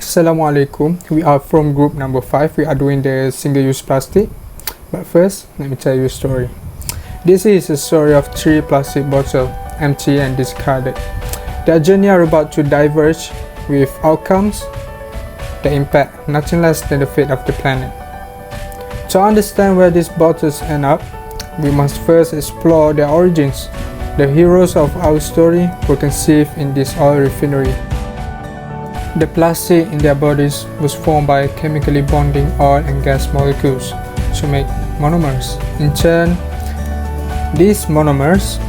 Assalamualaikum. We are from group number 5. We are doing the single-use plastic. But first, let me tell you a story. This is a story of 3 plastic bottles, empty and discarded. Their journey are about to diverge with outcomes that impact nothing less than the fate of the planet. To understand where these bottles end up, we must first explore their origins. The heroes of our story were conceived in this oil refinery. The plastic in their bodies was formed by chemically bonding oil and gas molecules to make monomers. In turn, these monomers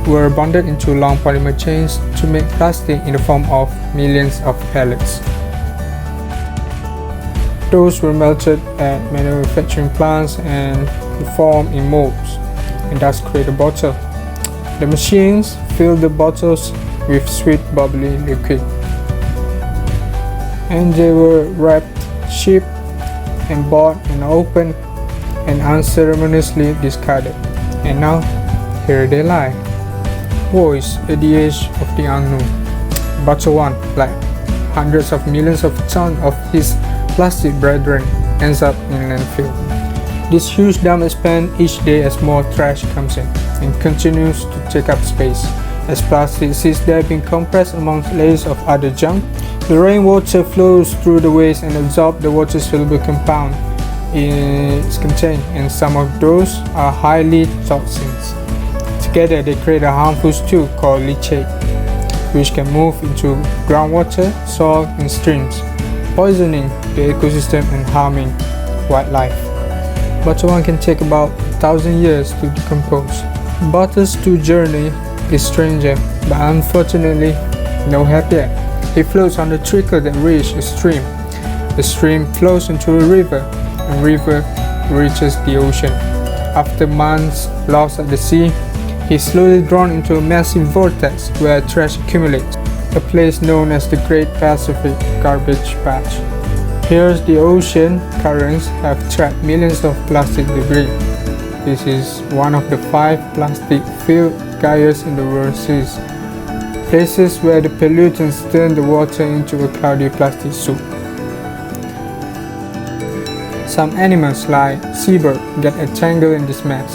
were bonded into long polymer chains to make plastic in the form of millions of pellets. Those were melted at manufacturing plants and formed in molds, and thus create a bottle. The machines filled the bottles with sweet bubbly liquid, and they were wrapped, shipped, and bought and opened and unceremoniously discarded. And now, here they lie, poised at the edge of the unknown. Bottle 1, like hundreds of millions of tons of his plastic brethren, ends up in landfill. This huge dump expands each day as more trash comes in and continues to take up space. As plastic sits there being compressed amongst layers of other junk, the rainwater flows through the waste and absorbs the water-soluble compound it's contained, and some of those are highly toxic. Together they create a harmful stew called leachate, which can move into groundwater, soil, and streams, poisoning the ecosystem and harming wildlife. Bottle 1 can take about 1,000 years to decompose. Bottle's journey is stranger, but unfortunately no happier. It floats on the trickle that reaches a stream. The stream flows into a river, and river reaches the ocean. After months lost at the sea, he's slowly drawn into a massive vortex where trash accumulates, a place known as the Great Pacific Garbage Patch. Here, the ocean currents have trapped millions of plastic debris. This is one of the 5 plastic-filled gyres in the world seas, places where the pollutants turn the water into a cloudy plastic soup. Some animals like seabirds get entangled in this mess.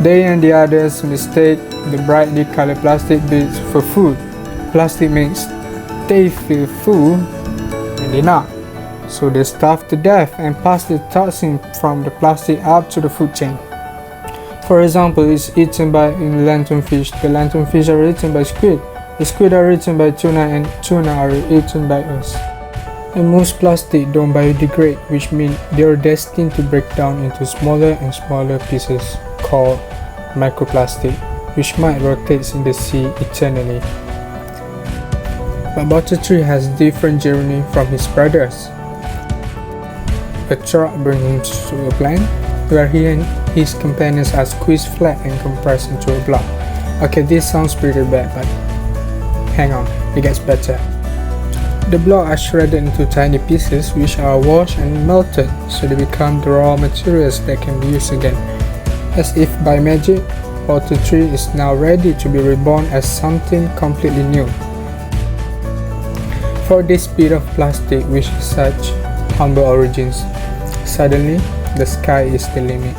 They and the others mistake the brightly colored plastic bits for food. Plastic makes they feel full and they're not. So they starve to death and pass the toxin from the plastic up to the food chain. For example, it's eaten by lanternfish. The lanternfish are eaten by squid. The squid are eaten by tuna, and tuna are eaten by us. And most plastic don't biodegrade, which means they are destined to break down into smaller and smaller pieces called microplastic, which might rotate in the sea eternally. But Bottle 3 has a different journey from his brothers. A truck brings him to a plant where he and his companions are squeezed flat and compressed into a block. Okay, this sounds pretty bad, but hang on, it gets better. The blocks are shredded into tiny pieces which are washed and melted so they become the raw materials that can be used again. As if by magic, Bottle 3 is now ready to be reborn as something completely new. For this bit of plastic which is such humble origins, suddenly the sky is the limit.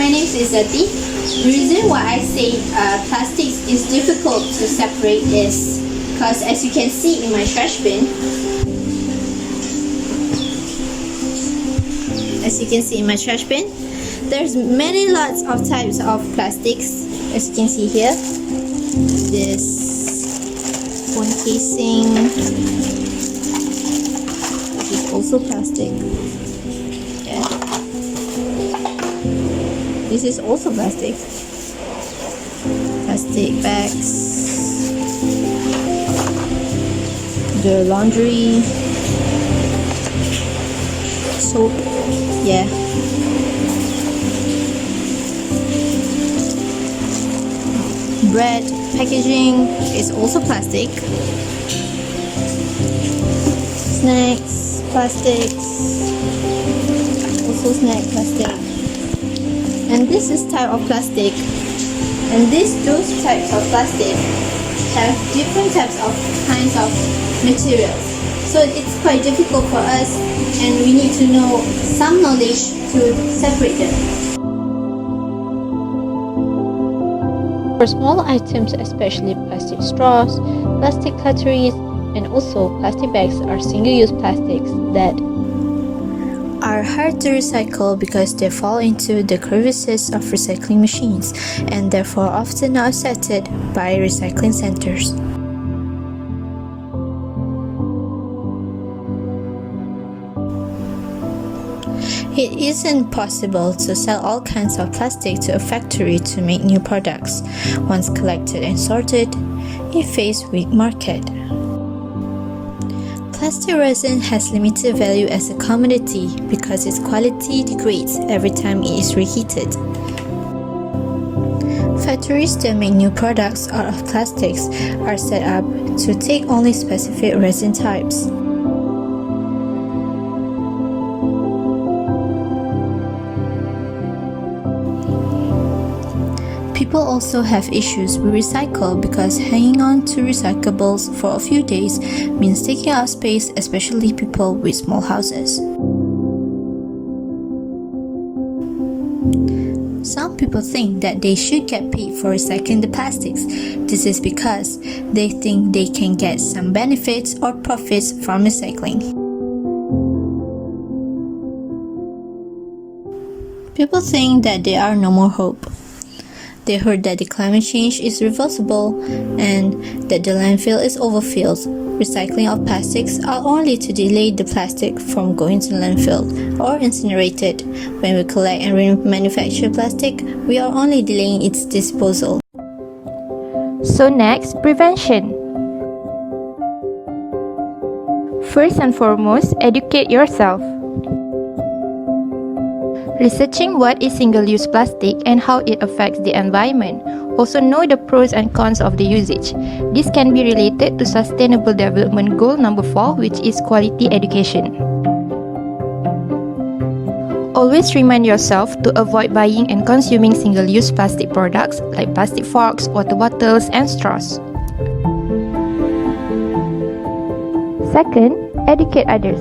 my name is Izzati. The reason why I say plastics is difficult to separate is because, as you can see in my trash bin, there's many lots of types of plastics. As you can see here, this phone casing, which is also plastic. Yeah. This is also plastic. Plastic bags, the laundry, soap, yeah. Bread packaging is also plastic. Snacks, plastics, also snack plastic. And this is type of plastic. And those types of plastic have different types of kinds of materials. So it's quite difficult for us, and we need to know some knowledge to separate them. For small items, especially plastic straws, plastic cutleries, and also plastic bags are single-use plastics that are hard to recycle because they fall into the crevices of recycling machines and therefore often are accepted by recycling centers. It isn't possible to sell all kinds of plastic to a factory to make new products. Once collected and sorted, it faces weak market. Plastic resin has limited value as a commodity because its quality degrades every time it is reheated. Factories that make new products out of plastics are set up to take only specific resin types. People also have issues with recycle because hanging on to recyclables for a few days means taking up space, especially people with small houses. Some people think that they should get paid for recycling the plastics. This is because they think they can get some benefits or profits from recycling. People think that there are no more hope. They heard that the climate change is reversible and that the landfill is overfilled. Recycling of plastics are only to delay the plastic from going to landfill or incinerated. When we collect and remanufacture plastic, we are only delaying its disposal. So next, prevention. First and foremost, educate yourself. Researching what is single-use plastic and how it affects the environment. Also know the pros and cons of the usage. This can be related to Sustainable Development Goal number 4, which is quality education. Always remind yourself to avoid buying and consuming single-use plastic products like plastic forks, water bottles, and straws. Second, educate others.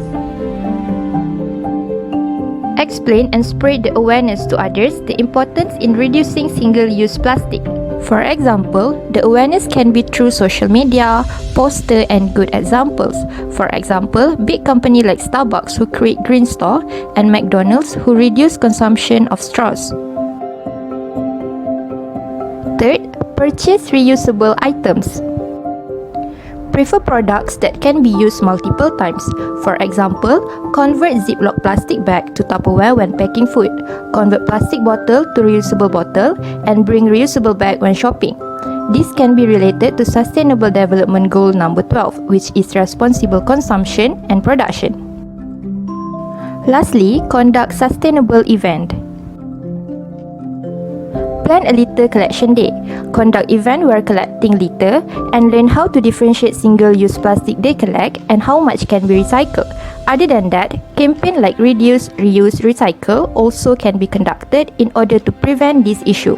Explain and spread the awareness to others the importance in reducing single-use plastic. For example, the awareness can be through social media, poster, and good examples. For example, big companies like Starbucks who create green store and McDonald's who reduce consumption of straws. Third, purchase reusable items. Prefer products that can be used multiple times. For example, convert Ziploc plastic bag to Tupperware when packing food, convert plastic bottle to reusable bottle, and bring reusable bag when shopping. This can be related to Sustainable Development Goal number 12, which is responsible consumption and production. Lastly, conduct sustainable event. Plan a litter collection day. Conduct event where collecting litter and learn how to differentiate single-use plastic they collect and how much can be recycled. Other than that, campaign like reduce, reuse, recycle also can be conducted in order to prevent this issue.